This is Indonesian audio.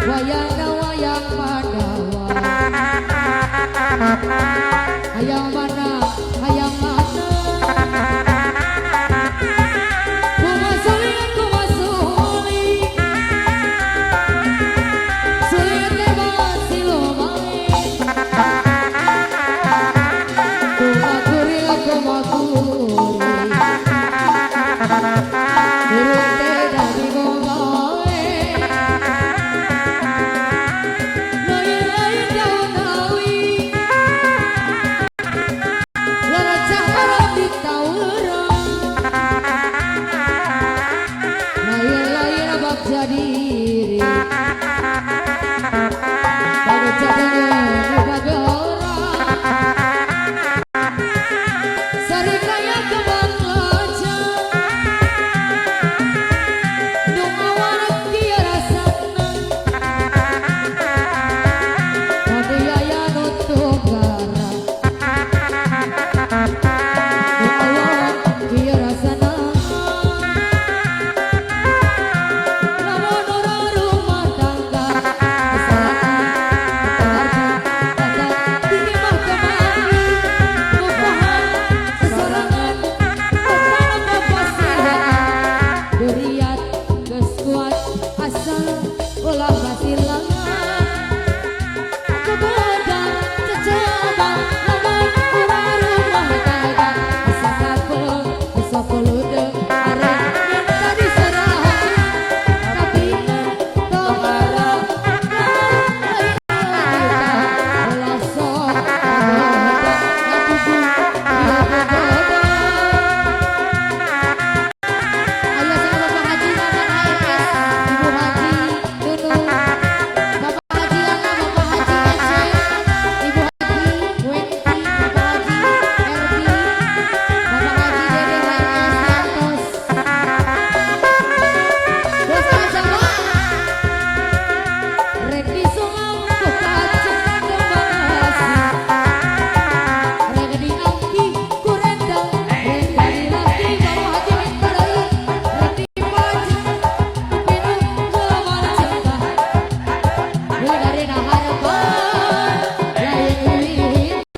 wayangna wayang Pandawa. Hayang mana, hayang mana, kumas sulit, sulit lewat silomai. Kumakuri, burung teh dari gogawe. Lain-lain daun awi, laracah arab di tawuran. Lain-lain abak jadiri, pada jadinya dibaga orang. Sari kaya kembang laca, dung awanak tiara sana. Kadi yayan untuk gara, dung awanak tiara sana. Namun orang rumah tangga, kesalahan, datang timah kemari. Ngupahan, sesorangan, bukan kepasihan. Duriat, geus kuat, asal ulah